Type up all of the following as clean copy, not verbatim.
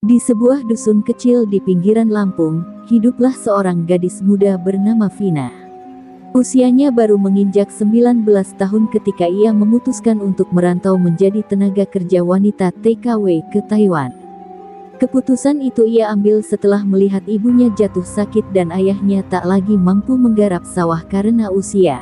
Di sebuah dusun kecil di pinggiran Lampung, hiduplah seorang gadis muda bernama Vina. Usianya baru menginjak 19 tahun ketika ia memutuskan untuk merantau menjadi tenaga kerja wanita TKW ke Taiwan. Keputusan itu ia ambil setelah melihat ibunya jatuh sakit dan ayahnya tak lagi mampu menggarap sawah karena usia.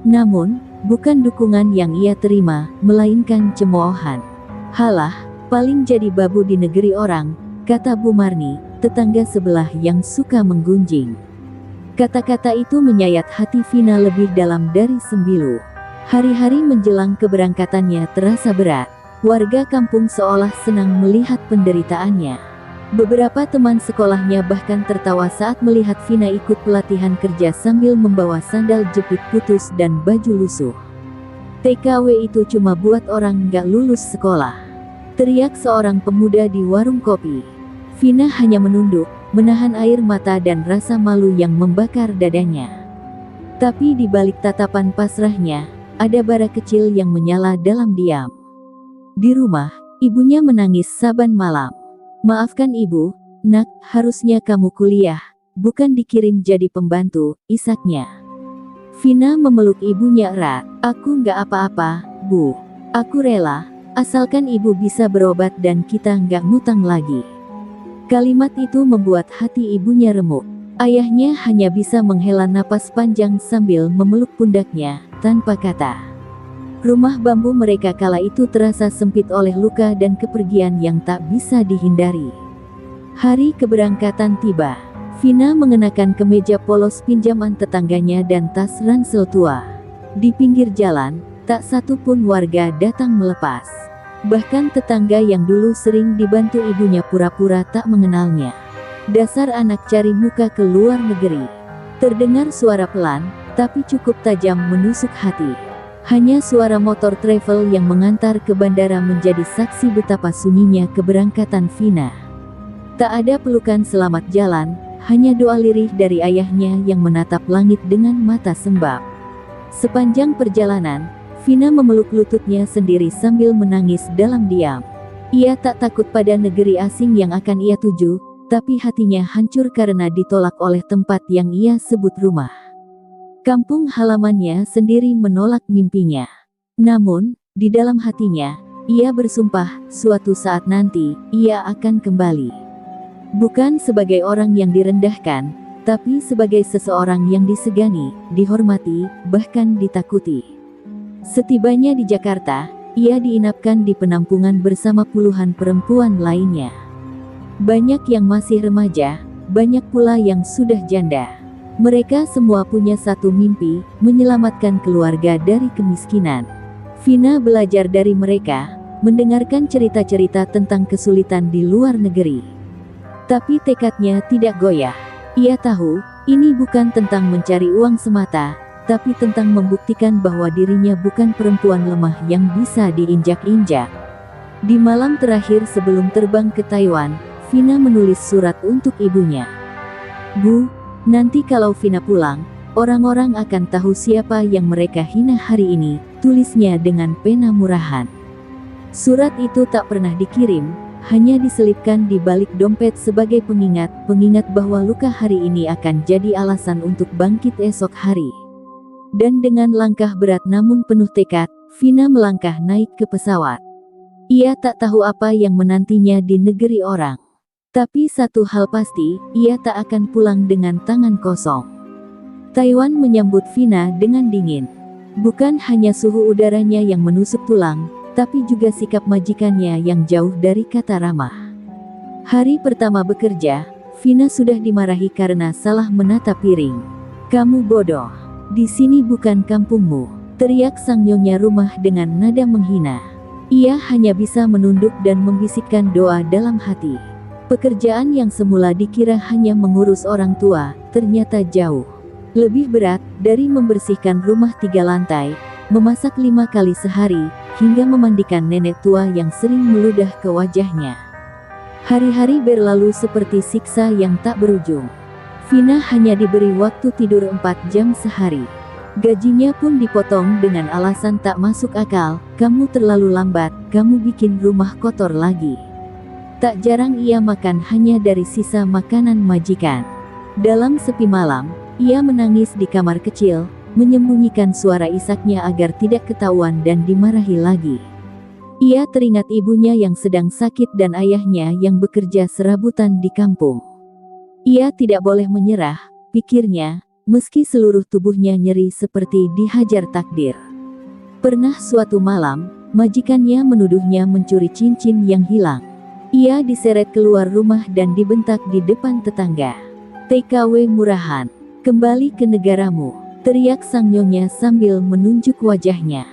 Namun, bukan dukungan yang ia terima, melainkan cemoohan. "Halah, paling jadi babu di negeri orang," kata Bu Marni, tetangga sebelah yang suka menggunjing. Kata-kata itu menyayat hati Vina lebih dalam dari sembilu. Hari-hari menjelang keberangkatannya terasa berat. Warga kampung seolah senang melihat penderitaannya. Beberapa teman sekolahnya bahkan tertawa saat melihat Vina ikut pelatihan kerja sambil membawa sandal jepit putus dan baju lusuh. "TKW itu cuma buat orang nggak lulus sekolah," teriak seorang pemuda di warung kopi. Vina hanya menunduk, menahan air mata dan rasa malu yang membakar dadanya. Tapi di balik tatapan pasrahnya, ada bara kecil yang menyala dalam diam. Di rumah, ibunya menangis saban malam. "Maafkan ibu, nak, harusnya kamu kuliah, bukan dikirim jadi pembantu," isaknya. Vina memeluk ibunya erat. "Aku nggak apa-apa, Bu. Aku rela, asalkan ibu bisa berobat dan kita nggak ngutang lagi." Kalimat itu membuat hati ibunya remuk. Ayahnya hanya bisa menghela napas panjang sambil memeluk pundaknya, tanpa kata. Rumah bambu mereka kala itu terasa sempit oleh luka dan kepergian yang tak bisa dihindari. Hari keberangkatan tiba. Vina mengenakan kemeja polos pinjaman tetangganya dan tas ransel tua. Di pinggir jalan, tak satu pun warga datang melepas. Bahkan tetangga yang dulu sering dibantu ibunya pura-pura tak mengenalnya. Dasar anak cari muka ke luar negeri. Terdengar suara pelan, tapi cukup tajam menusuk hati. Hanya suara motor travel yang mengantar ke bandara menjadi saksi betapa sunyinya keberangkatan Vina. Tak ada pelukan selamat jalan, hanya doa lirih dari ayahnya yang menatap langit dengan mata sembab. Sepanjang perjalanan, Vina memeluk lututnya sendiri sambil menangis dalam diam. Ia tak takut pada negeri asing yang akan ia tuju, tapi hatinya hancur karena ditolak oleh tempat yang ia sebut rumah. Kampung halamannya sendiri menolak mimpinya. Namun, di dalam hatinya, ia bersumpah, suatu saat nanti, ia akan kembali. Bukan sebagai orang yang direndahkan, tapi sebagai seseorang yang disegani, dihormati, bahkan ditakuti. Setibanya di Jakarta, ia diinapkan di penampungan bersama puluhan perempuan lainnya. Banyak yang masih remaja, banyak pula yang sudah janda. Mereka semua punya satu mimpi, menyelamatkan keluarga dari kemiskinan. Vina belajar dari mereka, mendengarkan cerita-cerita tentang kesulitan di luar negeri. Tapi tekadnya tidak goyah. Ia tahu, ini bukan tentang mencari uang semata, tapi tentang membuktikan bahwa dirinya bukan perempuan lemah yang bisa diinjak-injak. Di malam terakhir sebelum terbang ke Taiwan, Vina menulis surat untuk ibunya. "Bu, nanti kalau Vina pulang, orang-orang akan tahu siapa yang mereka hina hari ini," tulisnya dengan pena murahan. Surat itu tak pernah dikirim, hanya diselipkan di balik dompet sebagai pengingat bahwa luka hari ini akan jadi alasan untuk bangkit esok hari. Dan dengan langkah berat namun penuh tekad, Vina melangkah naik ke pesawat. Ia tak tahu apa yang menantinya di negeri orang. Tapi satu hal pasti, ia tak akan pulang dengan tangan kosong. Taiwan menyambut Vina dengan dingin. Bukan hanya suhu udaranya yang menusuk tulang, tapi juga sikap majikannya yang jauh dari kata ramah. Hari pertama bekerja, Vina sudah dimarahi karena salah menata piring. "Kamu bodoh. Di sini bukan kampungmu," teriak sang nyonya rumah dengan nada menghina. Ia hanya bisa menunduk dan membisikkan doa dalam hati. Pekerjaan yang semula dikira hanya mengurus orang tua, ternyata jauh lebih berat dari membersihkan rumah 3 lantai, memasak 5 kali sehari, hingga memandikan nenek tua yang sering meludah ke wajahnya. Hari-hari berlalu seperti siksa yang tak berujung. Vina hanya diberi waktu tidur 4 jam sehari. Gajinya pun dipotong dengan alasan tak masuk akal, "Kamu terlalu lambat, kamu bikin rumah kotor lagi." Tak jarang ia makan hanya dari sisa makanan majikan. Dalam sepi malam, ia menangis di kamar kecil, menyembunyikan suara isaknya agar tidak ketahuan dan dimarahi lagi. Ia teringat ibunya yang sedang sakit dan ayahnya yang bekerja serabutan di kampung. Ia tidak boleh menyerah, pikirnya, meski seluruh tubuhnya nyeri seperti dihajar takdir. Pernah suatu malam, majikannya menuduhnya mencuri cincin yang hilang. Ia diseret keluar rumah dan dibentak di depan tetangga. "TKW murahan, kembali ke negaramu," teriak sang nyonya sambil menunjuk wajahnya.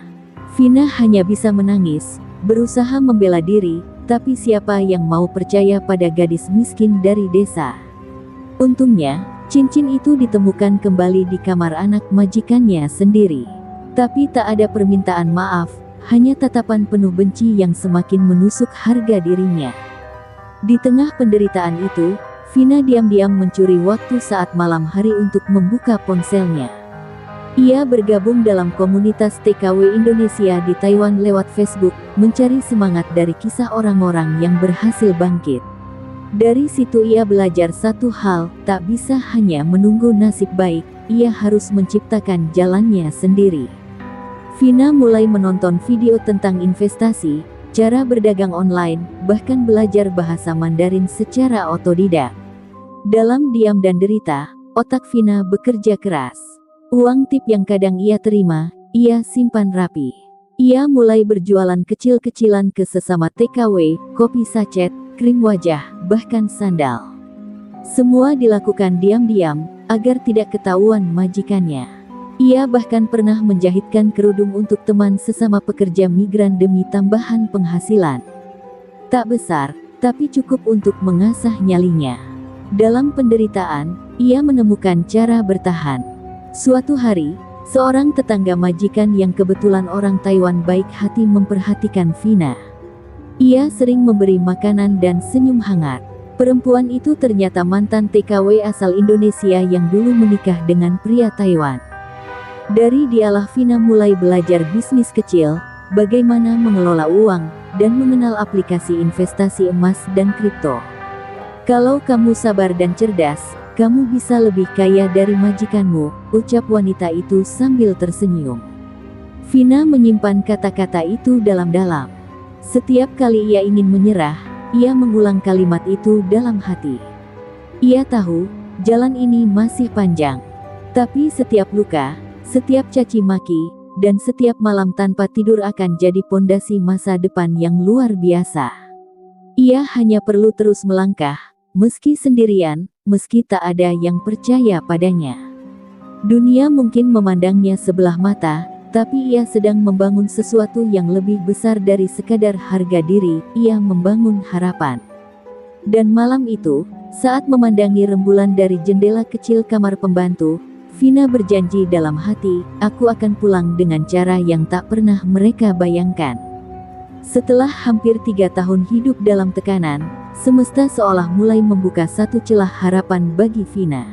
Vina hanya bisa menangis, berusaha membela diri, tapi siapa yang mau percaya pada gadis miskin dari desa? Untungnya, cincin itu ditemukan kembali di kamar anak majikannya sendiri. Tapi tak ada permintaan maaf, hanya tatapan penuh benci yang semakin menusuk harga dirinya. Di tengah penderitaan itu, Vina diam-diam mencuri waktu saat malam hari untuk membuka ponselnya. Ia bergabung dalam komunitas TKW Indonesia di Taiwan lewat Facebook, mencari semangat dari kisah orang-orang yang berhasil bangkit. Dari situ ia belajar satu hal, tak bisa hanya menunggu nasib baik, ia harus menciptakan jalannya sendiri. Vina mulai menonton video tentang investasi, cara berdagang online, bahkan belajar bahasa Mandarin secara otodidak. Dalam diam dan derita, otak Vina bekerja keras. Uang tip yang kadang ia terima, ia simpan rapi. Ia mulai berjualan kecil-kecilan ke sesama TKW, kopi sachet, krim wajah, bahkan sandal. Semua dilakukan diam-diam, agar tidak ketahuan majikannya. Ia bahkan pernah menjahitkan kerudung untuk teman sesama pekerja migran demi tambahan penghasilan. Tak besar, tapi cukup untuk mengasah nyalinya. Dalam penderitaan, ia menemukan cara bertahan. Suatu hari, seorang tetangga majikan yang kebetulan orang Taiwan baik hati memperhatikan Vina. Ia sering memberi makanan dan senyum hangat. Perempuan itu ternyata mantan TKW asal Indonesia yang dulu menikah dengan pria Taiwan. Dari dialah Vina mulai belajar bisnis kecil, bagaimana mengelola uang, dan mengenal aplikasi investasi emas dan kripto. "Kalau kamu sabar dan cerdas, kamu bisa lebih kaya dari majikanmu," ucap wanita itu sambil tersenyum. Vina menyimpan kata-kata itu dalam-dalam. Setiap kali ia ingin menyerah, ia mengulang kalimat itu dalam hati. Ia tahu, jalan ini masih panjang. Tapi setiap luka, setiap caci maki, dan setiap malam tanpa tidur akan jadi pondasi masa depan yang luar biasa. Ia hanya perlu terus melangkah, meski sendirian, meski tak ada yang percaya padanya. Dunia mungkin memandangnya sebelah mata, tapi ia sedang membangun sesuatu yang lebih besar dari sekadar harga diri, ia membangun harapan. Dan malam itu, saat memandangi rembulan dari jendela kecil kamar pembantu, Vina berjanji dalam hati, "Aku akan pulang dengan cara yang tak pernah mereka bayangkan." Setelah hampir 3 tahun hidup dalam tekanan, semesta seolah mulai membuka satu celah harapan bagi Vina.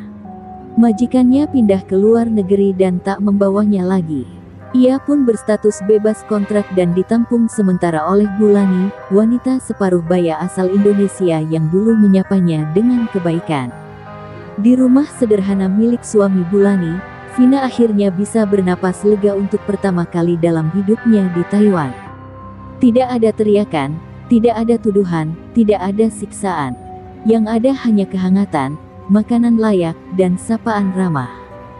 Majikannya pindah ke luar negeri dan tak membawanya lagi. Ia pun berstatus bebas kontrak dan ditampung sementara oleh Bulani, wanita separuh baya asal Indonesia yang dulu menyapanya dengan kebaikan. Di rumah sederhana milik suami Bulani, Vina akhirnya bisa bernapas lega untuk pertama kali dalam hidupnya di Taiwan. Tidak ada teriakan, tidak ada tuduhan, tidak ada siksaan. Yang ada hanya kehangatan, makanan layak, dan sapaan ramah.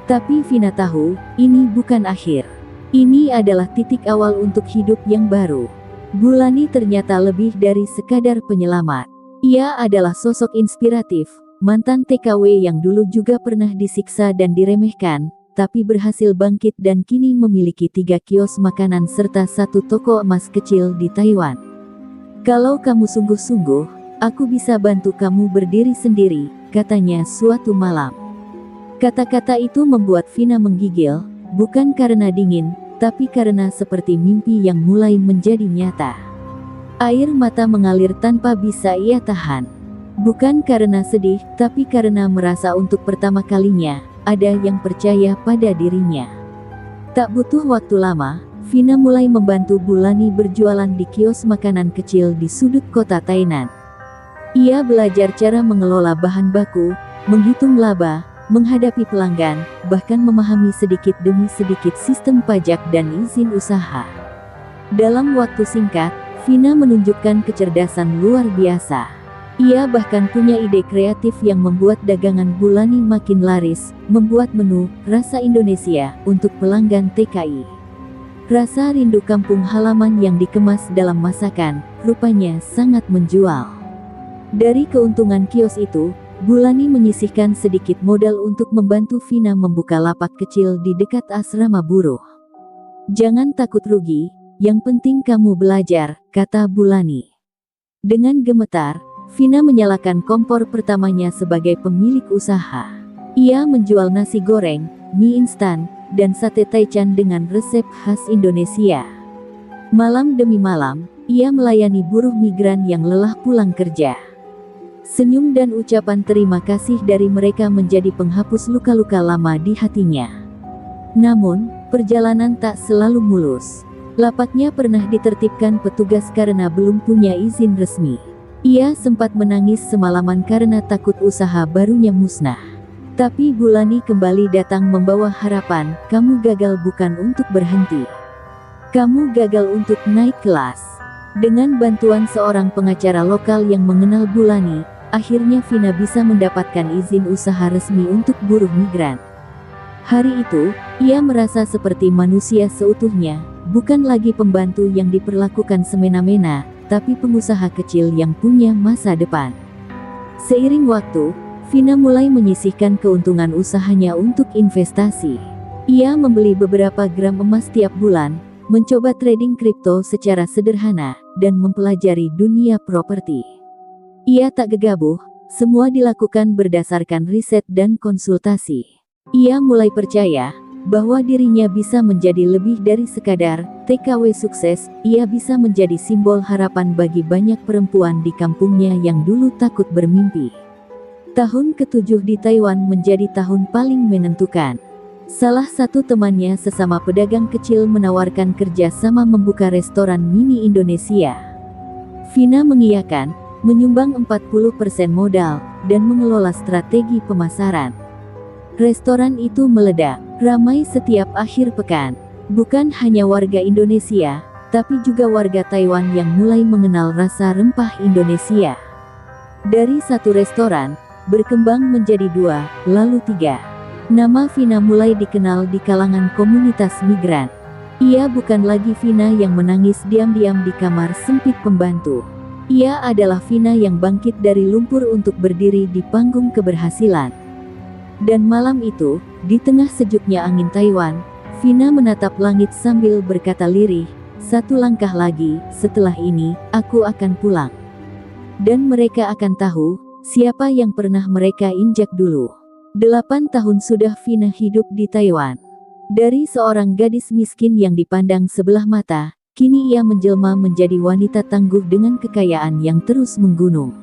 Tapi Vina tahu, ini bukan akhir. Ini adalah titik awal untuk hidup yang baru. Bulani ternyata lebih dari sekadar penyelamat. Ia adalah sosok inspiratif, mantan TKW yang dulu juga pernah disiksa dan diremehkan, tapi berhasil bangkit dan kini memiliki 3 kios makanan serta 1 toko emas kecil di Taiwan. "Kalau kamu sungguh-sungguh, aku bisa bantu kamu berdiri sendiri," katanya suatu malam. Kata-kata itu membuat Vina menggigil, bukan karena dingin, tapi karena seperti mimpi yang mulai menjadi nyata. Air mata mengalir tanpa bisa ia tahan. Bukan karena sedih, tapi karena merasa untuk pertama kalinya, ada yang percaya pada dirinya. Tak butuh waktu lama, Vina mulai membantu Bulani berjualan di kios makanan kecil di sudut kota Tainan. Ia belajar cara mengelola bahan baku, menghitung laba, menghadapi pelanggan, bahkan memahami sedikit demi sedikit sistem pajak dan izin usaha. Dalam waktu singkat, Vina menunjukkan kecerdasan luar biasa. Ia bahkan punya ide kreatif yang membuat dagangan Bulani makin laris, membuat menu rasa Indonesia untuk pelanggan TKI. Rasa rindu kampung halaman yang dikemas dalam masakan, rupanya sangat menjual. Dari keuntungan kios itu, Bulani menyisihkan sedikit modal untuk membantu Vina membuka lapak kecil di dekat asrama buruh. "Jangan takut rugi, yang penting kamu belajar," kata Bulani. Dengan gemetar, Vina menyalakan kompor pertamanya sebagai pemilik usaha. Ia menjual nasi goreng, mie instan, dan sate taichan dengan resep khas Indonesia. Malam demi malam, ia melayani buruh migran yang lelah pulang kerja. Senyum dan ucapan terima kasih dari mereka menjadi penghapus luka-luka lama di hatinya. Namun, perjalanan tak selalu mulus. Lapaknya pernah ditertibkan petugas karena belum punya izin resmi. Ia sempat menangis semalaman karena takut usaha barunya musnah. Tapi Bulani kembali datang membawa harapan, "Kamu gagal bukan untuk berhenti. Kamu gagal untuk naik kelas." Dengan bantuan seorang pengacara lokal yang mengenal Bulani, akhirnya Vina bisa mendapatkan izin usaha resmi untuk buruh migran. Hari itu, ia merasa seperti manusia seutuhnya, bukan lagi pembantu yang diperlakukan semena-mena, tapi pengusaha kecil yang punya masa depan. Seiring waktu, Vina mulai menyisihkan keuntungan usahanya untuk investasi. Ia membeli beberapa gram emas tiap bulan, mencoba trading kripto secara sederhana, dan mempelajari dunia properti. Ia tak gegabah, semua dilakukan berdasarkan riset dan konsultasi. Ia mulai percaya bahwa dirinya bisa menjadi lebih dari sekadar TKW sukses. Ia bisa menjadi simbol harapan bagi banyak perempuan di kampungnya yang dulu takut bermimpi. Tahun ke-7 di Taiwan menjadi tahun paling menentukan. Salah satu temannya sesama pedagang kecil menawarkan kerja sama membuka restoran mini Indonesia. Vina mengiyakan, menyumbang 40% modal, dan mengelola strategi pemasaran. Restoran itu meledak, ramai setiap akhir pekan. Bukan hanya warga Indonesia, tapi juga warga Taiwan yang mulai mengenal rasa rempah Indonesia. Dari satu restoran, berkembang menjadi 2, lalu 3. Nama Vina mulai dikenal di kalangan komunitas migran. Ia bukan lagi Vina yang menangis diam-diam di kamar sempit pembantu. Ia adalah Vina yang bangkit dari lumpur untuk berdiri di panggung keberhasilan. Dan malam itu, di tengah sejuknya angin Taiwan, Vina menatap langit sambil berkata lirih, "Satu langkah lagi, setelah ini, aku akan pulang. Dan mereka akan tahu, siapa yang pernah mereka injak dulu." 8 tahun sudah Vina hidup di Taiwan. Dari seorang gadis miskin yang dipandang sebelah mata, kini ia menjelma menjadi wanita tangguh dengan kekayaan yang terus menggunung.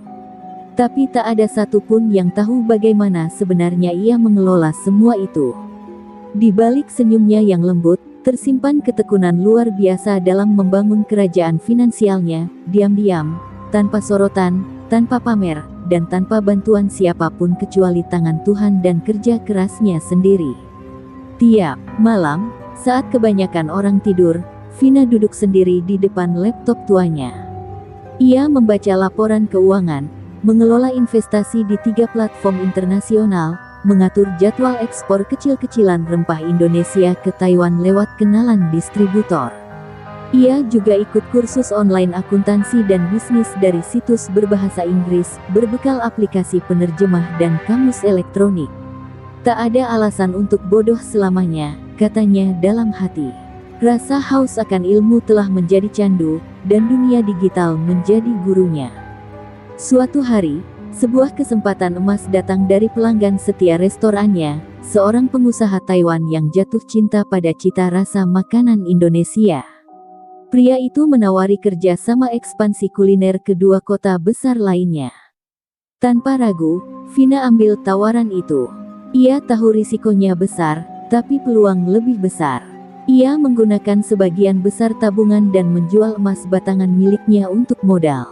Tapi tak ada satupun yang tahu bagaimana sebenarnya ia mengelola semua itu. Di balik senyumnya yang lembut, tersimpan ketekunan luar biasa dalam membangun kerajaan finansialnya, diam-diam, tanpa sorotan, tanpa pamer, dan tanpa bantuan siapapun kecuali tangan Tuhan dan kerja kerasnya sendiri. Tiap malam, saat kebanyakan orang tidur, Vina duduk sendiri di depan laptop tuanya. Ia membaca laporan keuangan, mengelola investasi di 3 platform internasional, mengatur jadwal ekspor kecil-kecilan rempah Indonesia ke Taiwan lewat kenalan distributor. Ia juga ikut kursus online akuntansi dan bisnis dari situs berbahasa Inggris, berbekal aplikasi penerjemah dan kamus elektronik. Tak ada alasan untuk bodoh selamanya, katanya dalam hati. Rasa haus akan ilmu telah menjadi candu, dan dunia digital menjadi gurunya. Suatu hari, sebuah kesempatan emas datang dari pelanggan setia restorannya, seorang pengusaha Taiwan yang jatuh cinta pada cita rasa makanan Indonesia. Pria itu menawari kerja sama ekspansi kuliner ke 2 kota besar lainnya. Tanpa ragu, Vina ambil tawaran itu. Ia tahu risikonya besar, tapi peluang lebih besar. Ia menggunakan sebagian besar tabungan dan menjual emas batangan miliknya untuk modal.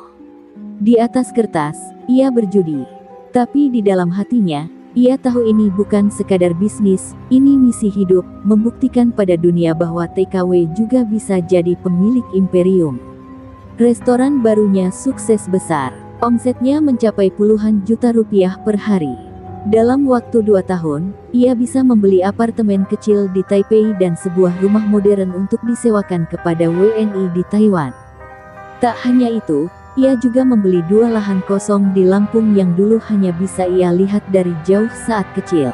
Di atas kertas, ia berjudi. Tapi di dalam hatinya, ia tahu ini bukan sekadar bisnis, ini misi hidup, membuktikan pada dunia bahwa TKW juga bisa jadi pemilik imperium. Restoran barunya sukses besar. Omsetnya mencapai puluhan juta rupiah per hari. Dalam waktu 2 tahun, ia bisa membeli apartemen kecil di Taipei dan sebuah rumah modern untuk disewakan kepada WNI di Taiwan. Tak hanya itu, ia juga membeli 2 lahan kosong di Lampung yang dulu hanya bisa ia lihat dari jauh saat kecil.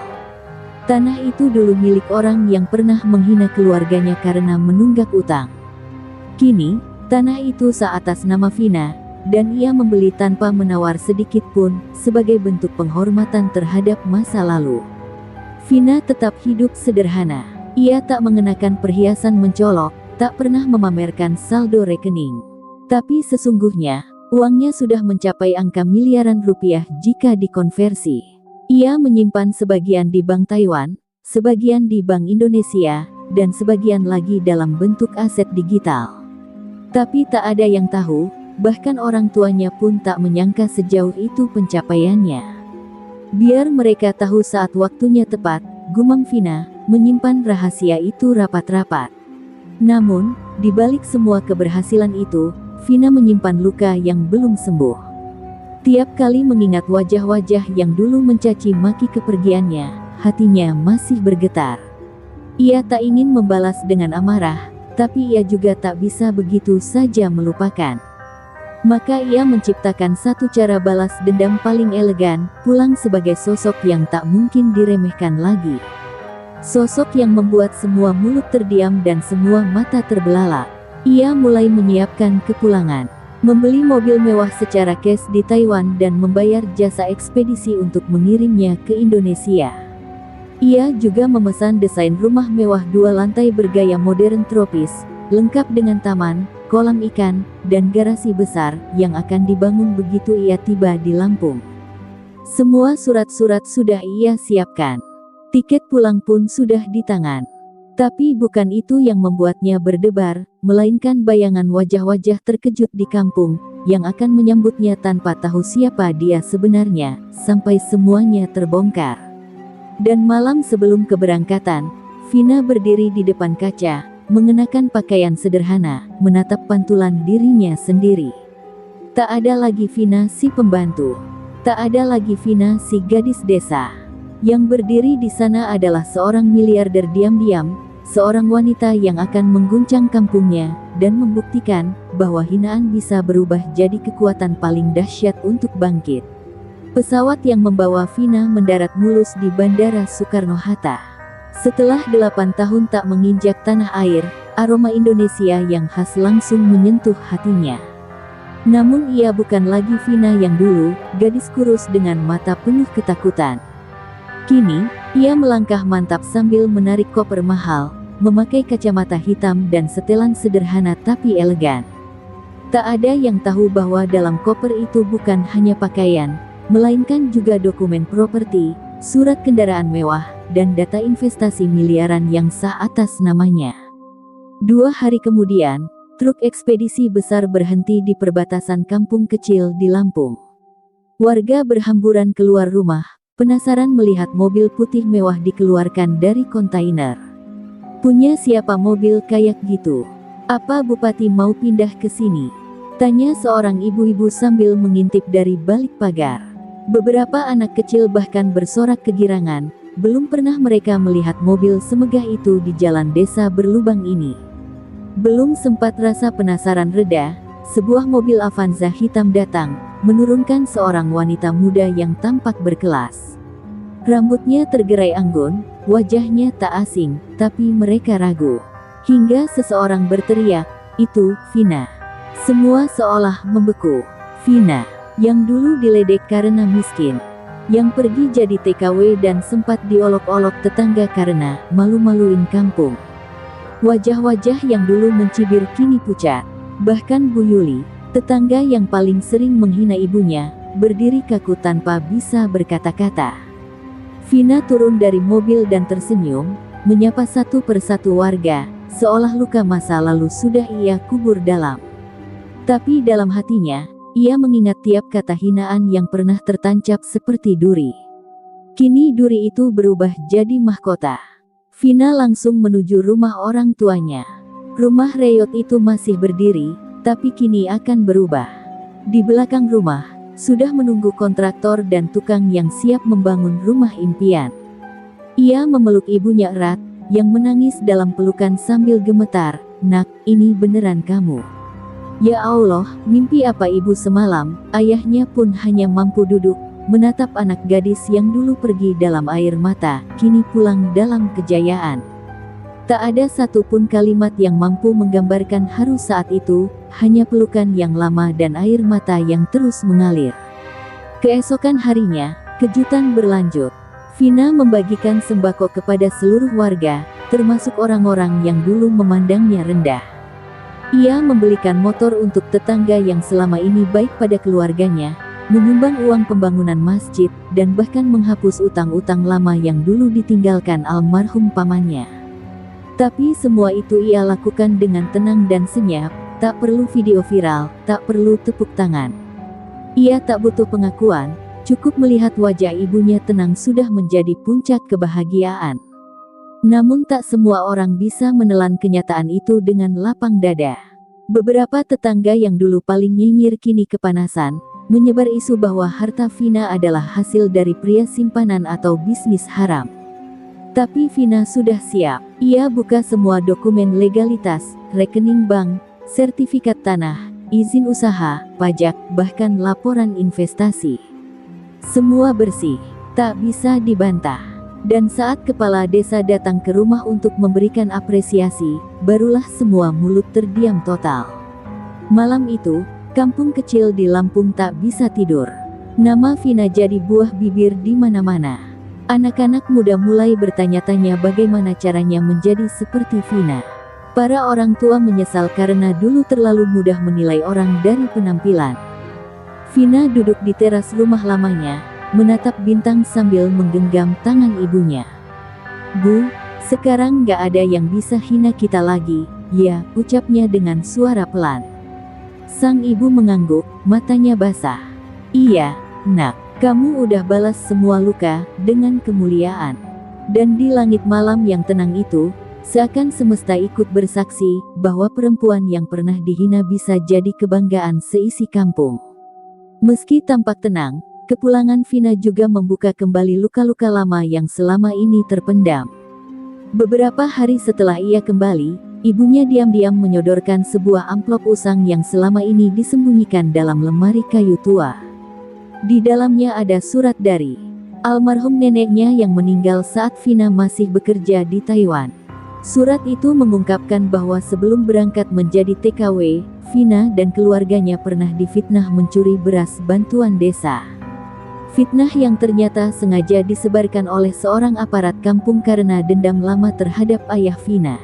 Tanah itu dulu milik orang yang pernah menghina keluarganya karena menunggak utang. Kini, tanah itu atas nama Vina, dan ia membeli tanpa menawar sedikit pun, sebagai bentuk penghormatan terhadap masa lalu. Vina tetap hidup sederhana. Ia tak mengenakan perhiasan mencolok, tak pernah memamerkan saldo rekening. Tapi sesungguhnya, uangnya sudah mencapai angka miliaran rupiah jika dikonversi. Ia menyimpan sebagian di Bank Taiwan, sebagian di Bank Indonesia, dan sebagian lagi dalam bentuk aset digital. Tapi tak ada yang tahu, bahkan orang tuanya pun tak menyangka sejauh itu pencapaiannya. Biar mereka tahu saat waktunya tepat, gumam Vina, menyimpan rahasia itu rapat-rapat. Namun, di balik semua keberhasilan itu, Vina menyimpan luka yang belum sembuh. Tiap kali mengingat wajah-wajah yang dulu mencaci maki kepergiannya, hatinya masih bergetar. Ia tak ingin membalas dengan amarah, tapi ia juga tak bisa begitu saja melupakan. Maka ia menciptakan satu cara balas dendam paling elegan, pulang sebagai sosok yang tak mungkin diremehkan lagi. Sosok yang membuat semua mulut terdiam dan semua mata terbelalak. Ia mulai menyiapkan kepulangan, membeli mobil mewah secara cash di Taiwan dan membayar jasa ekspedisi untuk mengirimnya ke Indonesia. Ia juga memesan desain rumah mewah 2 lantai bergaya modern tropis, lengkap dengan taman, kolam ikan, dan garasi besar, yang akan dibangun begitu ia tiba di Lampung. Semua surat-surat sudah ia siapkan. Tiket pulang pun sudah di tangan. Tapi bukan itu yang membuatnya berdebar, melainkan bayangan wajah-wajah terkejut di kampung, yang akan menyambutnya tanpa tahu siapa dia sebenarnya, sampai semuanya terbongkar. Dan malam sebelum keberangkatan, Vina berdiri di depan kaca, mengenakan pakaian sederhana, menatap pantulan dirinya sendiri. Tak ada lagi Vina si pembantu. Tak ada lagi Vina si gadis desa. Yang berdiri di sana adalah seorang miliarder diam-diam, seorang wanita yang akan mengguncang kampungnya, dan membuktikan bahwa hinaan bisa berubah jadi kekuatan paling dahsyat untuk bangkit. Pesawat yang membawa Vina mendarat mulus di Bandara Soekarno-Hatta. Setelah 8 tahun tak menginjak tanah air, aroma Indonesia yang khas langsung menyentuh hatinya. Namun ia bukan lagi Vina yang dulu, gadis kurus dengan mata penuh ketakutan. Kini, ia melangkah mantap sambil menarik koper mahal, memakai kacamata hitam dan setelan sederhana tapi elegan. Tak ada yang tahu bahwa dalam koper itu bukan hanya pakaian, melainkan juga dokumen properti, surat kendaraan mewah, dan data investasi miliaran yang sah atas namanya. 2 hari kemudian, truk ekspedisi besar berhenti di perbatasan kampung kecil di Lampung. Warga berhamburan keluar rumah, penasaran melihat mobil putih mewah dikeluarkan dari kontainer. Punya siapa mobil kayak gitu? Apa Bupati mau pindah ke sini? Tanya seorang ibu-ibu sambil mengintip dari balik pagar. Beberapa anak kecil bahkan bersorak kegirangan. Belum pernah mereka melihat mobil semegah itu di jalan desa berlubang ini. Belum sempat rasa penasaran reda, sebuah mobil Avanza hitam datang, menurunkan seorang wanita muda yang tampak berkelas. Rambutnya tergerai anggun, wajahnya tak asing, tapi mereka ragu. Hingga seseorang berteriak, "Itu Vina." Semua seolah membeku. Vina, yang dulu diledek karena miskin, yang pergi jadi TKW dan sempat diolok-olok tetangga karena malu-maluin kampung. Wajah-wajah yang dulu mencibir kini pucat. Bahkan Bu Yuli, tetangga yang paling sering menghina ibunya, berdiri kaku tanpa bisa berkata-kata. Vina turun dari mobil dan tersenyum, menyapa satu persatu warga, seolah luka masa lalu sudah ia kubur dalam. Tapi dalam hatinya, ia mengingat tiap kata hinaan yang pernah tertancap seperti duri. Kini duri itu berubah jadi mahkota. Vina langsung menuju rumah orang tuanya. Rumah reyot itu masih berdiri, tapi kini akan berubah. Di belakang rumah, sudah menunggu kontraktor dan tukang yang siap membangun rumah impian. Ia memeluk ibunya erat, yang menangis dalam pelukan sambil gemetar, "Nak, ini beneran kamu?" Ya Allah, mimpi apa ibu semalam? Ayahnya pun hanya mampu duduk, menatap anak gadis yang dulu pergi dalam air mata, kini pulang dalam kejayaan. Tak ada satupun kalimat yang mampu menggambarkan haru saat itu, hanya pelukan yang lama dan air mata yang terus mengalir. Keesokan harinya, kejutan berlanjut. Vina membagikan sembako kepada seluruh warga, termasuk orang-orang yang dulu memandangnya rendah. Ia membelikan motor untuk tetangga yang selama ini baik pada keluarganya, menyumbang uang pembangunan masjid, dan bahkan menghapus utang-utang lama yang dulu ditinggalkan almarhum pamannya. Tapi semua itu ia lakukan dengan tenang dan senyap, tak perlu video viral, tak perlu tepuk tangan. Ia tak butuh pengakuan. Cukup melihat wajah ibunya tenang sudah menjadi puncak kebahagiaan. Namun tak semua orang bisa menelan kenyataan itu dengan lapang dada. Beberapa tetangga yang dulu paling nyinyir kini kepanasan, menyebar isu bahwa harta Vina adalah hasil dari pria simpanan atau bisnis haram. Tapi Vina sudah siap. Ia buka semua dokumen legalitas, rekening bank, sertifikat tanah, izin usaha, pajak, bahkan laporan investasi. Semua bersih, tak bisa dibantah. Dan saat kepala desa datang ke rumah untuk memberikan apresiasi, barulah semua mulut terdiam total. Malam itu, kampung kecil di Lampung tak bisa tidur. Nama Vina jadi buah bibir di mana-mana. Anak-anak muda mulai bertanya-tanya bagaimana caranya menjadi seperti Vina. Para orang tua menyesal karena dulu terlalu mudah menilai orang dari penampilan. Vina duduk di teras rumah lamanya, menatap bintang sambil menggenggam tangan ibunya. "Bu, sekarang gak ada yang bisa hina kita lagi," ya, ucapnya dengan suara pelan. Sang ibu mengangguk, matanya basah. "Iya, Nak, kamu udah balas semua luka dengan kemuliaan." Dan di langit malam yang tenang itu, seakan semesta ikut bersaksi bahwa perempuan yang pernah dihina bisa jadi kebanggaan seisi kampung. Meski tampak tenang, kepulangan Vina juga membuka kembali luka-luka lama yang selama ini terpendam. Beberapa hari setelah ia kembali, ibunya diam-diam menyodorkan sebuah amplop usang yang selama ini disembunyikan dalam lemari kayu tua. Di dalamnya ada surat dari almarhum neneknya yang meninggal saat Vina masih bekerja di Taiwan. Surat itu mengungkapkan bahwa sebelum berangkat menjadi TKW, Vina dan keluarganya pernah difitnah mencuri beras bantuan desa. Fitnah yang ternyata sengaja disebarkan oleh seorang aparat kampung karena dendam lama terhadap ayah Vina.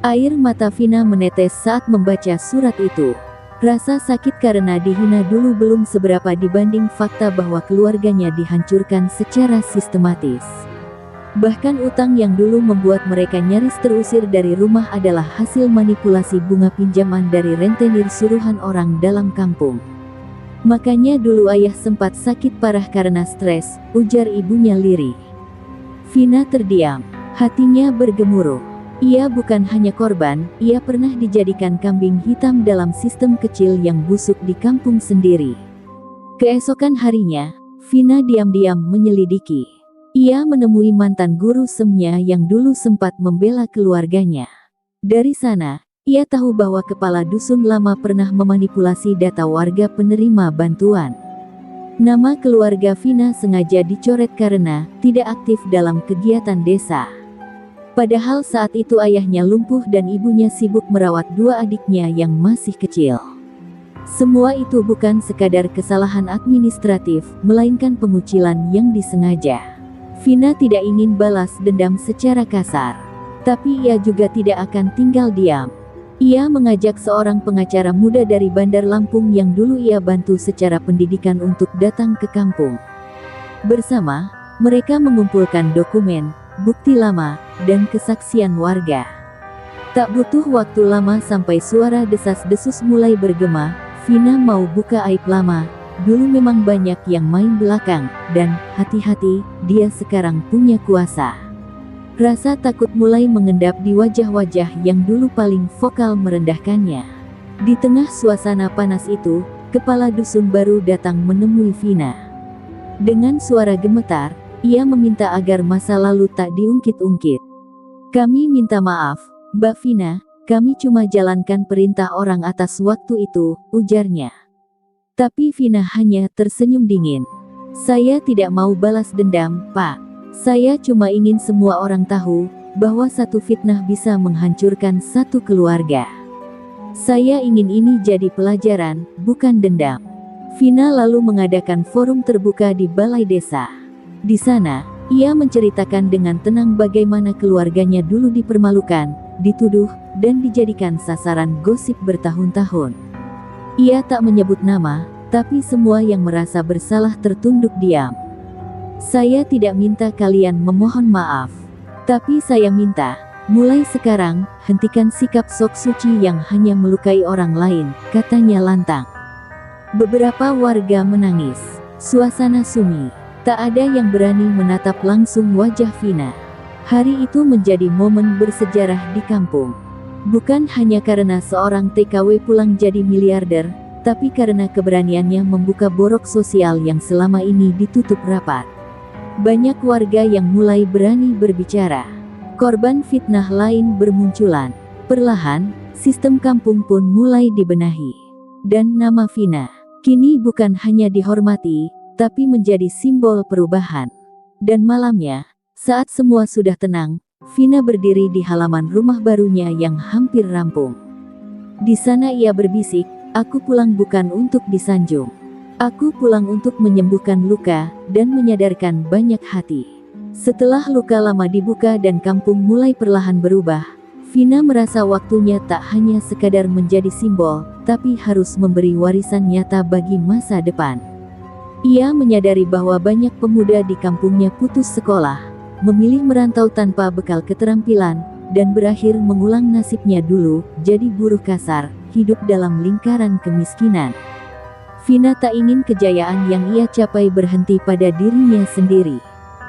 Air mata Vina menetes saat membaca surat itu. Rasa sakit karena dihina dulu belum seberapa dibanding fakta bahwa keluarganya dihancurkan secara sistematis. Bahkan utang yang dulu membuat mereka nyaris terusir dari rumah adalah hasil manipulasi bunga pinjaman dari rentenir suruhan orang dalam kampung. Makanya dulu ayah sempat sakit parah karena stres, ujar ibunya lirih. Vina terdiam, hatinya bergemuruh. Ia bukan hanya korban, ia pernah dijadikan kambing hitam dalam sistem kecil yang busuk di kampung sendiri. Keesokan harinya, Vina diam-diam menyelidiki. Ia menemui mantan guru semnya yang dulu sempat membela keluarganya. Dari sana, ia tahu bahwa kepala dusun lama pernah memanipulasi data warga penerima bantuan. Nama keluarga Vina sengaja dicoret karena tidak aktif dalam kegiatan desa. Padahal saat itu ayahnya lumpuh dan ibunya sibuk merawat dua adiknya yang masih kecil. Semua itu bukan sekadar kesalahan administratif, melainkan pengucilan yang disengaja. Vina tidak ingin balas dendam secara kasar. Tapi ia juga tidak akan tinggal diam. Ia mengajak seorang pengacara muda dari Bandar Lampung yang dulu ia bantu secara pendidikan untuk datang ke kampung. Bersama, mereka mengumpulkan dokumen, bukti lama, dan kesaksian warga. Tak butuh waktu lama sampai suara desas-desus mulai bergema. Vina mau buka aib lama. Dulu memang banyak yang main belakang, dan hati-hati, dia sekarang punya kuasa. Rasa takut mulai mengendap di wajah-wajah yang dulu paling vokal merendahkannya. Di tengah suasana panas itu, kepala dusun baru datang menemui Vina. Dengan suara gemetar, ia meminta agar masa lalu tak diungkit-ungkit. "Kami minta maaf, Mbak Vina, kami cuma jalankan perintah orang atas waktu itu," ujarnya. Tapi Vina hanya tersenyum dingin. "Saya tidak mau balas dendam, Pak. Saya cuma ingin semua orang tahu bahwa satu fitnah bisa menghancurkan satu keluarga. Saya ingin ini jadi pelajaran, bukan dendam." Vina lalu mengadakan forum terbuka di balai desa. Di sana, ia menceritakan dengan tenang bagaimana keluarganya dulu dipermalukan, dituduh, dan dijadikan sasaran gosip bertahun-tahun. Ia tak menyebut nama, tapi semua yang merasa bersalah tertunduk diam. "Saya tidak minta kalian memohon maaf. Tapi saya minta, mulai sekarang, hentikan sikap sok suci yang hanya melukai orang lain," katanya lantang. Beberapa warga menangis. Suasana sunyi. Tak ada yang berani menatap langsung wajah Vina. Hari itu menjadi momen bersejarah di kampung. Bukan hanya karena seorang TKW pulang jadi miliarder, tapi karena keberaniannya membuka borok sosial yang selama ini ditutup rapat. Banyak warga yang mulai berani berbicara. Korban fitnah lain bermunculan. Perlahan, sistem kampung pun mulai dibenahi. Dan nama Vina kini bukan hanya dihormati, tapi menjadi simbol perubahan. Dan malamnya, saat semua sudah tenang, Vina berdiri di halaman rumah barunya yang hampir rampung. Di sana ia berbisik, "Aku pulang bukan untuk disanjung. Aku pulang untuk menyembuhkan luka, dan menyadarkan banyak hati." Setelah luka lama dibuka dan kampung mulai perlahan berubah, Vina merasa waktunya tak hanya sekadar menjadi simbol, tapi harus memberi warisan nyata bagi masa depan. Ia menyadari bahwa banyak pemuda di kampungnya putus sekolah, memilih merantau tanpa bekal keterampilan, dan berakhir mengulang nasibnya dulu, jadi buruh kasar, hidup dalam lingkaran kemiskinan. Vina tak ingin kejayaan yang ia capai berhenti pada dirinya sendiri.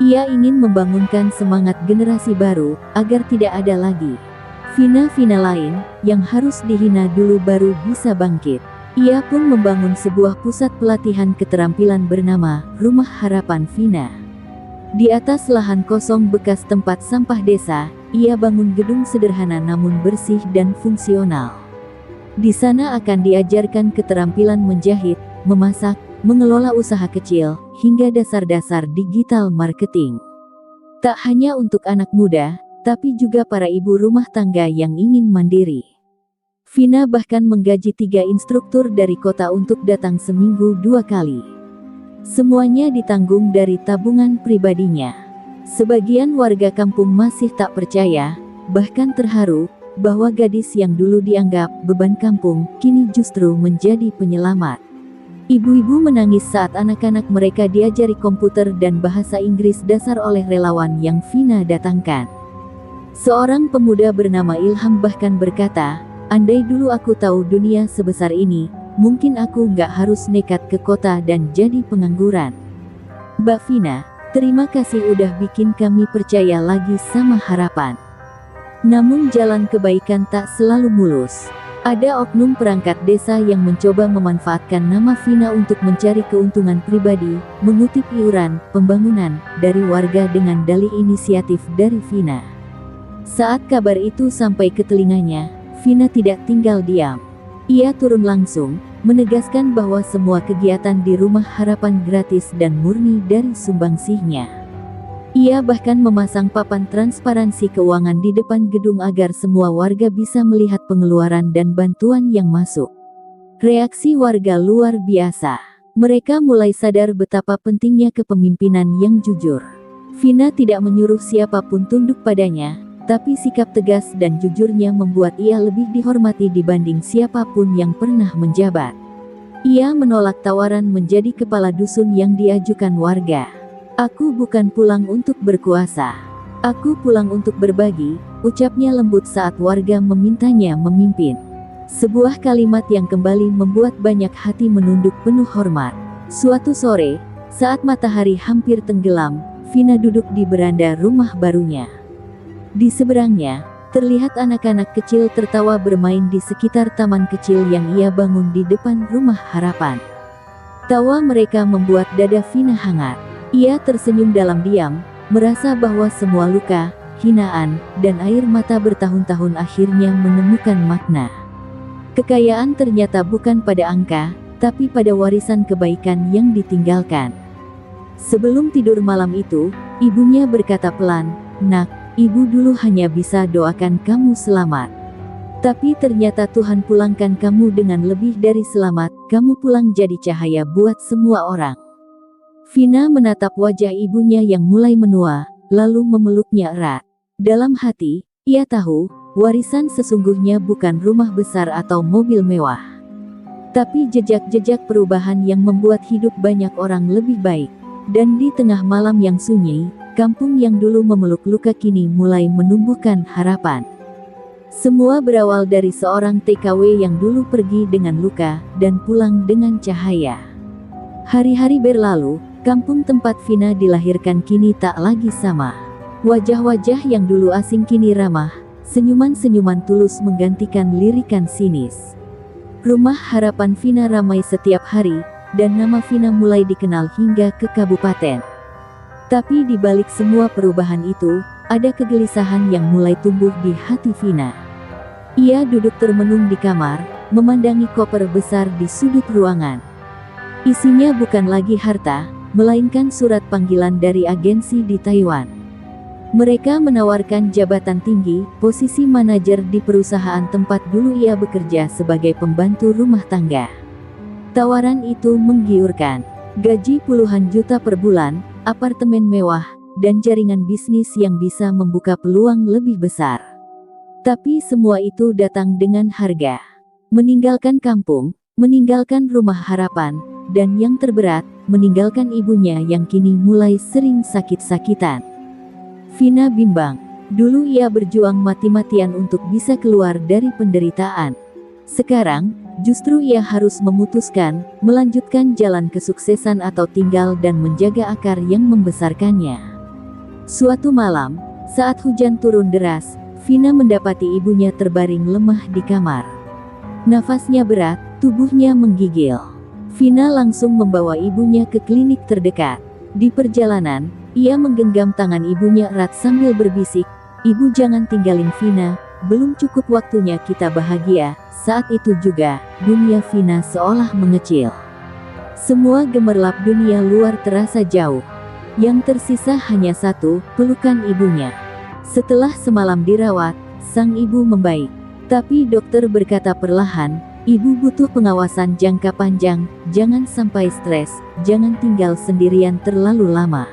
Ia ingin membangunkan semangat generasi baru, agar tidak ada lagi Vina-Vina lain, yang harus dihina dulu baru bisa bangkit. Ia pun membangun sebuah pusat pelatihan keterampilan bernama Rumah Harapan Vina. Di atas lahan kosong bekas tempat sampah desa, ia bangun gedung sederhana namun bersih dan fungsional. Di sana akan diajarkan keterampilan menjahit, memasak, mengelola usaha kecil, hingga dasar-dasar digital marketing. Tak hanya untuk anak muda, tapi juga para ibu rumah tangga yang ingin mandiri. Vina bahkan menggaji 3 instruktur dari kota untuk datang seminggu 2 kali. Semuanya ditanggung dari tabungan pribadinya. Sebagian warga kampung masih tak percaya, bahkan terharu, bahwa gadis yang dulu dianggap beban kampung, kini justru menjadi penyelamat. Ibu-ibu menangis saat anak-anak mereka diajari komputer dan bahasa Inggris dasar oleh relawan yang Vina datangkan. Seorang pemuda bernama Ilham bahkan berkata, "Andai dulu aku tahu dunia sebesar ini, mungkin aku nggak harus nekat ke kota dan jadi pengangguran." Mbak Vina, terima kasih udah bikin kami percaya lagi sama harapan. Namun jalan kebaikan tak selalu mulus. Ada oknum perangkat desa yang mencoba memanfaatkan nama Vina untuk mencari keuntungan pribadi, mengutip iuran pembangunan dari warga dengan dalih inisiatif dari Vina. Saat kabar itu sampai ke telinganya, Vina tidak tinggal diam. Ia turun langsung, menegaskan bahwa semua kegiatan di Rumah Harapan gratis dan murni dari sumbangsihnya. Ia bahkan memasang papan transparansi keuangan di depan gedung agar semua warga bisa melihat pengeluaran dan bantuan yang masuk. Reaksi warga luar biasa. Mereka mulai sadar betapa pentingnya kepemimpinan yang jujur. Vina tidak menyuruh siapapun tunduk padanya, tapi sikap tegas dan jujurnya membuat ia lebih dihormati dibanding siapapun yang pernah menjabat. Ia menolak tawaran menjadi kepala dusun yang diajukan warga. "Aku bukan pulang untuk berkuasa. Aku pulang untuk berbagi," ucapnya lembut saat warga memintanya memimpin. Sebuah kalimat yang kembali membuat banyak hati menunduk penuh hormat. Suatu sore, saat matahari hampir tenggelam, Vina duduk di beranda rumah barunya. Di seberangnya, terlihat anak-anak kecil tertawa bermain di sekitar taman kecil yang ia bangun di depan rumah harapan. Tawa mereka membuat dada Vina hangat. Ia tersenyum dalam diam, merasa bahwa semua luka, hinaan, dan air mata bertahun-tahun akhirnya menemukan makna. Kekayaan ternyata bukan pada angka, tapi pada warisan kebaikan yang ditinggalkan. Sebelum tidur malam itu, ibunya berkata pelan, "Nak, ibu dulu hanya bisa doakan kamu selamat. Tapi ternyata Tuhan pulangkan kamu dengan lebih dari selamat, kamu pulang jadi cahaya buat semua orang." Vina menatap wajah ibunya yang mulai menua, lalu memeluknya erat. Dalam hati, ia tahu, warisan sesungguhnya bukan rumah besar atau mobil mewah, tapi jejak-jejak perubahan yang membuat hidup banyak orang lebih baik. Dan di tengah malam yang sunyi, kampung yang dulu memeluk luka kini mulai menumbuhkan harapan. Semua berawal dari seorang TKW yang dulu pergi dengan luka, dan pulang dengan cahaya. Hari-hari berlalu, kampung tempat Vina dilahirkan kini tak lagi sama. Wajah-wajah yang dulu asing kini ramah, senyuman-senyuman tulus menggantikan lirikan sinis. Rumah harapan Vina ramai setiap hari, dan nama Vina mulai dikenal hingga ke kabupaten. Tapi di balik semua perubahan itu, ada kegelisahan yang mulai tumbuh di hati Vina. Ia duduk termenung di kamar, memandangi koper besar di sudut ruangan. Isinya bukan lagi harta, melainkan surat panggilan dari agensi di Taiwan. Mereka menawarkan jabatan tinggi, posisi manajer di perusahaan tempat dulu ia bekerja sebagai pembantu rumah tangga. Tawaran itu menggiurkan. Gaji puluhan juta per bulan, apartemen mewah, dan jaringan bisnis yang bisa membuka peluang lebih besar. Tapi semua itu datang dengan harga. Meninggalkan kampung, meninggalkan rumah harapan, dan yang terberat, meninggalkan ibunya yang kini mulai sering sakit-sakitan. Vina bimbang. Dulu ia berjuang mati-matian untuk bisa keluar dari penderitaan. Sekarang, justru ia harus memutuskan, melanjutkan jalan kesuksesan atau tinggal dan menjaga akar yang membesarkannya. Suatu malam, saat hujan turun deras, Vina mendapati ibunya terbaring lemah di kamar. Nafasnya berat, tubuhnya menggigil. Vina langsung membawa ibunya ke klinik terdekat. Di perjalanan, ia menggenggam tangan ibunya erat sambil berbisik, "Ibu jangan tinggalin Vina, belum cukup waktunya kita bahagia." Saat itu juga, dunia Vina seolah mengecil. Semua gemerlap dunia luar terasa jauh. Yang tersisa hanya satu, pelukan ibunya. Setelah semalam dirawat, sang ibu membaik. Tapi dokter berkata perlahan, "Ibu butuh pengawasan jangka panjang, jangan sampai stres, jangan tinggal sendirian terlalu lama."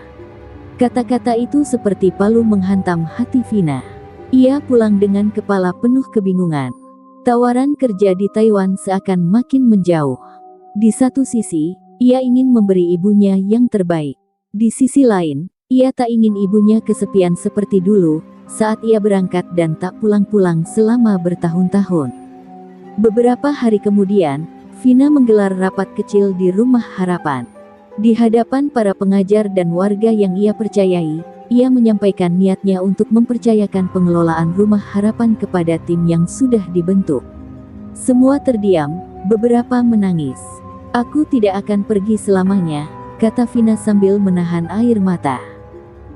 Kata-kata itu seperti palu menghantam hati Vina. Ia pulang dengan kepala penuh kebingungan. Tawaran kerja di Taiwan seakan makin menjauh. Di satu sisi, ia ingin memberi ibunya yang terbaik. Di sisi lain, ia tak ingin ibunya kesepian seperti dulu, saat ia berangkat dan tak pulang-pulang selama bertahun-tahun. Beberapa hari kemudian, Vina menggelar rapat kecil di rumah harapan. Di hadapan para pengajar dan warga yang ia percayai, ia menyampaikan niatnya untuk mempercayakan pengelolaan rumah harapan kepada tim yang sudah dibentuk. Semua terdiam, beberapa menangis. "Aku tidak akan pergi selamanya," kata Vina sambil menahan air mata.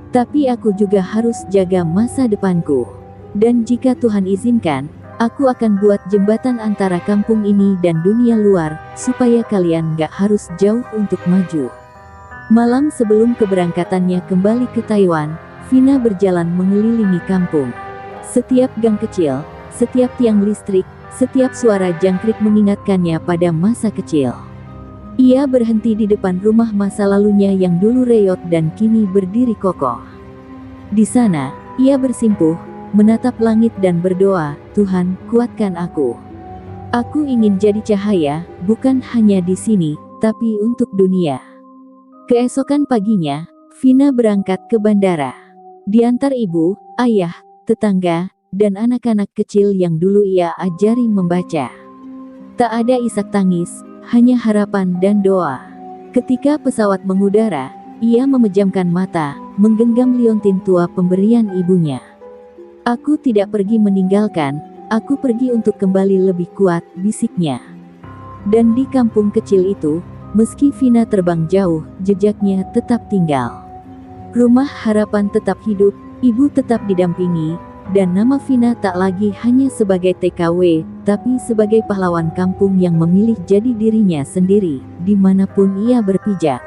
"Tapi aku juga harus jaga masa depanku. Dan jika Tuhan izinkan, aku akan buat jembatan antara kampung ini dan dunia luar, supaya kalian gak harus jauh untuk maju." Malam sebelum keberangkatannya kembali ke Taiwan, Vina berjalan mengelilingi kampung. Setiap gang kecil, setiap tiang listrik, setiap suara jangkrik mengingatkannya pada masa kecil. Ia berhenti di depan rumah masa lalunya yang dulu reot dan kini berdiri kokoh. Di sana, ia bersimpuh, menatap langit dan berdoa, "Tuhan, kuatkan aku. Aku ingin jadi cahaya, bukan hanya di sini, tapi untuk dunia." Keesokan paginya, Vina berangkat ke bandara. Diantar ibu, ayah, tetangga, dan anak-anak kecil yang dulu ia ajari membaca. Tak ada isak tangis, hanya harapan dan doa. Ketika pesawat mengudara, ia memejamkan mata, menggenggam liontin tua pemberian ibunya. "Aku tidak pergi meninggalkan, aku pergi untuk kembali lebih kuat," bisiknya. Dan di kampung kecil itu, meski Vina terbang jauh, jejaknya tetap tinggal. Rumah harapan tetap hidup, ibu tetap didampingi, dan nama Vina tak lagi hanya sebagai TKW, tapi sebagai pahlawan kampung yang memilih jadi dirinya sendiri, dimanapun ia berpijak.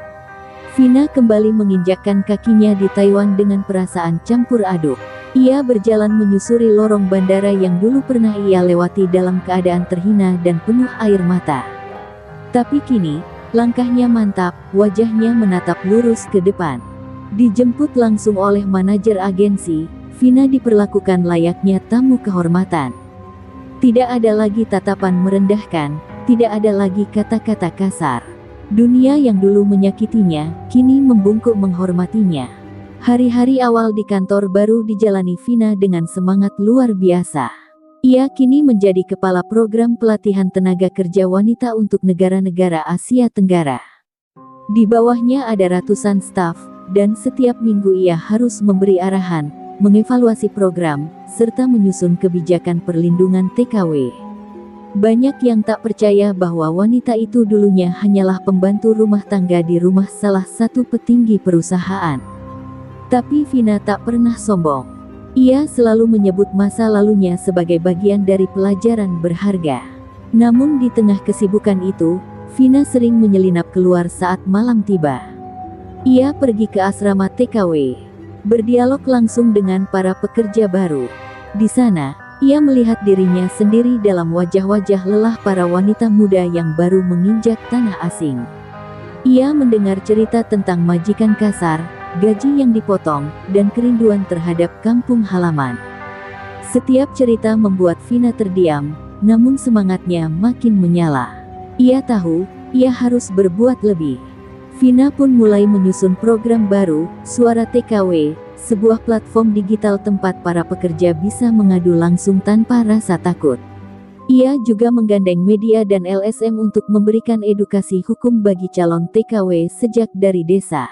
Vina kembali menginjakkan kakinya di Taiwan dengan perasaan campur aduk. Ia berjalan menyusuri lorong bandara yang dulu pernah ia lewati dalam keadaan terhina dan penuh air mata. Tapi kini, langkahnya mantap, wajahnya menatap lurus ke depan. Dijemput langsung oleh manajer agensi, Vina diperlakukan layaknya tamu kehormatan. Tidak ada lagi tatapan merendahkan, tidak ada lagi kata-kata kasar. Dunia yang dulu menyakitinya, kini membungkuk menghormatinya. Hari-hari awal di kantor baru dijalani Vina dengan semangat luar biasa. Ia kini menjadi kepala program pelatihan tenaga kerja wanita untuk negara-negara Asia Tenggara. Di bawahnya ada ratusan staf, dan setiap minggu ia harus memberi arahan, mengevaluasi program, serta menyusun kebijakan perlindungan TKW. Banyak yang tak percaya bahwa wanita itu dulunya hanyalah pembantu rumah tangga di rumah salah satu petinggi perusahaan. Tapi Vina tak pernah sombong. Ia selalu menyebut masa lalunya sebagai bagian dari pelajaran berharga. Namun di tengah kesibukan itu, Vina sering menyelinap keluar saat malam tiba. Ia pergi ke asrama TKW, berdialog langsung dengan para pekerja baru. Di sana, ia melihat dirinya sendiri dalam wajah-wajah lelah para wanita muda yang baru menginjak tanah asing. Ia mendengar cerita tentang majikan kasar, gaji yang dipotong, dan kerinduan terhadap kampung halaman. Setiap cerita membuat Vina terdiam, namun semangatnya makin menyala. Ia tahu, ia harus berbuat lebih. Vina pun mulai menyusun program baru, Suara TKW, sebuah platform digital tempat para pekerja bisa mengadu langsung tanpa rasa takut. Ia juga menggandeng media dan LSM untuk memberikan edukasi hukum bagi calon TKW sejak dari desa.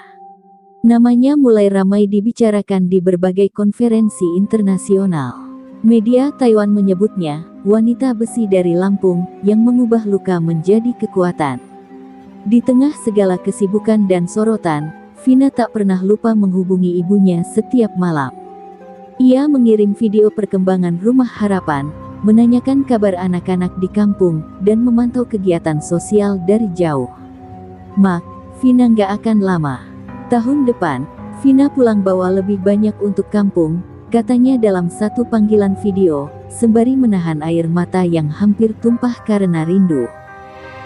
Namanya mulai ramai dibicarakan di berbagai konferensi internasional. Media Taiwan menyebutnya, wanita besi dari Lampung, yang mengubah luka menjadi kekuatan. Di tengah segala kesibukan dan sorotan, Vina tak pernah lupa menghubungi ibunya setiap malam. Ia mengirim video perkembangan rumah harapan, menanyakan kabar anak-anak di kampung, dan memantau kegiatan sosial dari jauh. "Mak, Vina nggak akan lama. Tahun depan, Vina pulang bawa lebih banyak untuk kampung," katanya dalam satu panggilan video, sembari menahan air mata yang hampir tumpah karena rindu.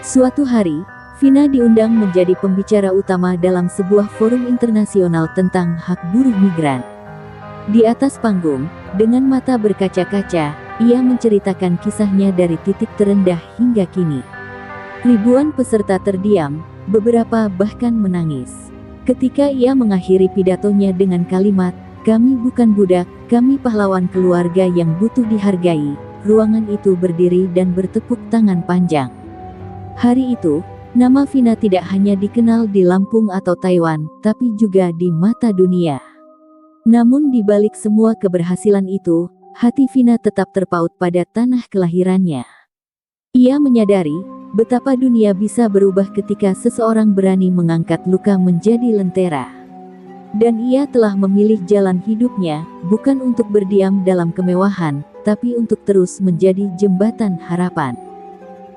Suatu hari, Vina diundang menjadi pembicara utama dalam sebuah forum internasional tentang hak buruh migran. Di atas panggung, dengan mata berkaca-kaca, ia menceritakan kisahnya dari titik terendah hingga kini. Ribuan peserta terdiam, beberapa bahkan menangis. Ketika ia mengakhiri pidatonya dengan kalimat, "Kami bukan budak, kami pahlawan keluarga yang butuh dihargai," ruangan itu berdiri dan bertepuk tangan panjang. Hari itu, nama Vina tidak hanya dikenal di Lampung atau Taiwan, tapi juga di mata dunia. Namun di balik semua keberhasilan itu, hati Vina tetap terpaut pada tanah kelahirannya. Ia menyadari betapa dunia bisa berubah ketika seseorang berani mengangkat luka menjadi lentera. Dan ia telah memilih jalan hidupnya, bukan untuk berdiam dalam kemewahan, tapi untuk terus menjadi jembatan harapan.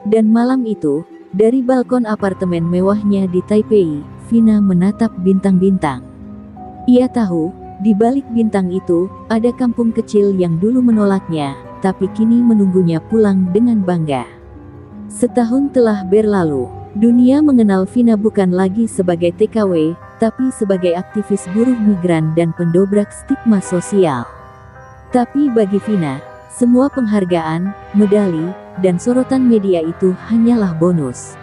Dan malam itu, dari balkon apartemen mewahnya di Taipei, Vina menatap bintang-bintang. Ia tahu, di balik bintang itu, ada kampung kecil yang dulu menolaknya, tapi kini menunggunya pulang dengan bangga. Setahun telah berlalu, dunia mengenal Vina bukan lagi sebagai TKW, tapi sebagai aktivis buruh migran dan pendobrak stigma sosial. Tapi bagi Vina, semua penghargaan, medali, dan sorotan media itu hanyalah bonus.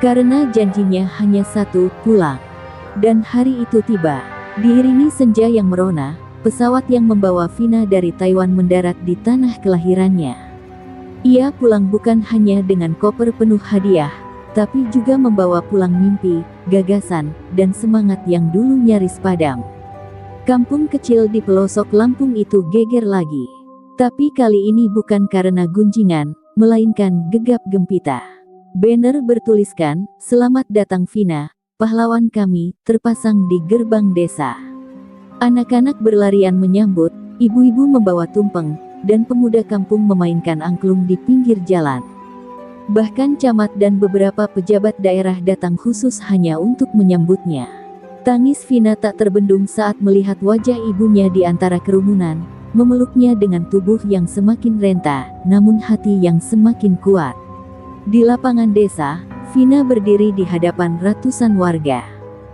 Karena janjinya hanya satu, pulang. Dan hari itu tiba. Diiringi senja yang merona, pesawat yang membawa Vina dari Taiwan mendarat di tanah kelahirannya. Ia pulang bukan hanya dengan koper penuh hadiah, tapi juga membawa pulang mimpi, gagasan, dan semangat yang dulu nyaris padam. Kampung kecil di pelosok Lampung itu geger lagi. Tapi kali ini bukan karena gunjingan, melainkan gegap gempita. Banner bertuliskan, "Selamat datang Vina, pahlawan kami," terpasang di gerbang desa. Anak-anak berlarian menyambut, ibu-ibu membawa tumpeng, dan pemuda kampung memainkan angklung di pinggir jalan. Bahkan camat dan beberapa pejabat daerah datang khusus hanya untuk menyambutnya. Tangis Vina tak terbendung saat melihat wajah ibunya di antara kerumunan, memeluknya dengan tubuh yang semakin renta, namun hati yang semakin kuat. Di lapangan desa, Vina berdiri di hadapan ratusan warga.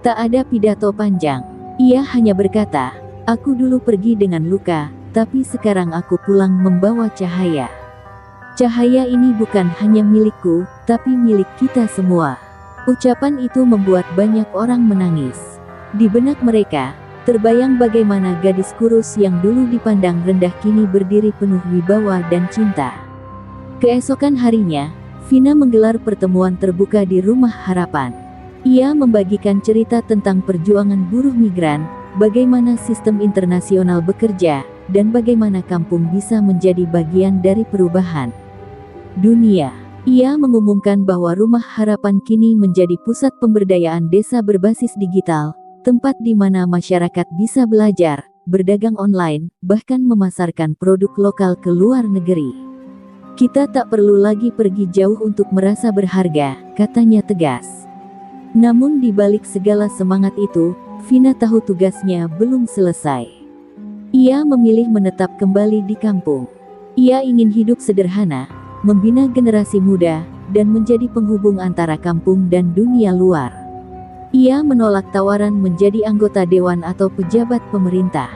Tak ada pidato panjang. Ia hanya berkata, "Aku dulu pergi dengan luka, tapi sekarang aku pulang membawa cahaya. Cahaya ini bukan hanya milikku, tapi milik kita semua." Ucapan itu membuat banyak orang menangis. Di benak mereka, terbayang bagaimana gadis kurus yang dulu dipandang rendah kini berdiri penuh wibawa dan cinta. Keesokan harinya, Vina menggelar pertemuan terbuka di Rumah Harapan. Ia membagikan cerita tentang perjuangan buruh migran, bagaimana sistem internasional bekerja, dan bagaimana kampung bisa menjadi bagian dari perubahan dunia. Ia mengumumkan bahwa Rumah Harapan kini menjadi pusat pemberdayaan desa berbasis digital, tempat di mana masyarakat bisa belajar, berdagang online, bahkan memasarkan produk lokal ke luar negeri. "Kita tak perlu lagi pergi jauh untuk merasa berharga," katanya tegas. Namun di balik segala semangat itu, Vina tahu tugasnya belum selesai. Ia memilih menetap kembali di kampung. Ia ingin hidup sederhana, membina generasi muda, dan menjadi penghubung antara kampung dan dunia luar. Ia menolak tawaran menjadi anggota dewan atau pejabat pemerintah.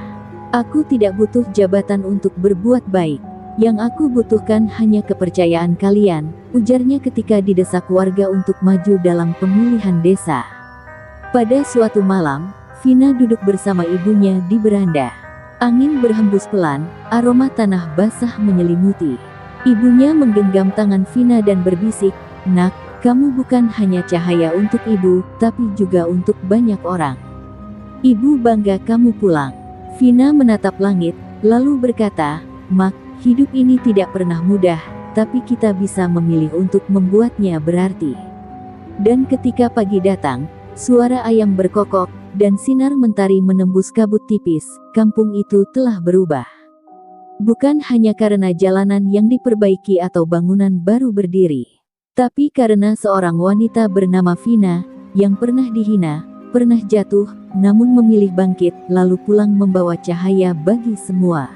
"Aku tidak butuh jabatan untuk berbuat baik. Yang aku butuhkan hanya kepercayaan kalian," ujarnya ketika didesak warga untuk maju dalam pemilihan desa. Pada suatu malam, Vina duduk bersama ibunya di beranda. Angin berhembus pelan, aroma tanah basah menyelimuti. Ibunya menggenggam tangan Vina dan berbisik, "Nak, kamu bukan hanya cahaya untuk ibu, tapi juga untuk banyak orang. Ibu bangga kamu pulang." Vina menatap langit, lalu berkata, "Mak, hidup ini tidak pernah mudah, tapi kita bisa memilih untuk membuatnya berarti." Dan ketika pagi datang, suara ayam berkokok, dan sinar mentari menembus kabut tipis, kampung itu telah berubah. Bukan hanya karena jalanan yang diperbaiki atau bangunan baru berdiri, tapi karena seorang wanita bernama Vina, yang pernah dihina, pernah jatuh, namun memilih bangkit, lalu pulang membawa cahaya bagi semua.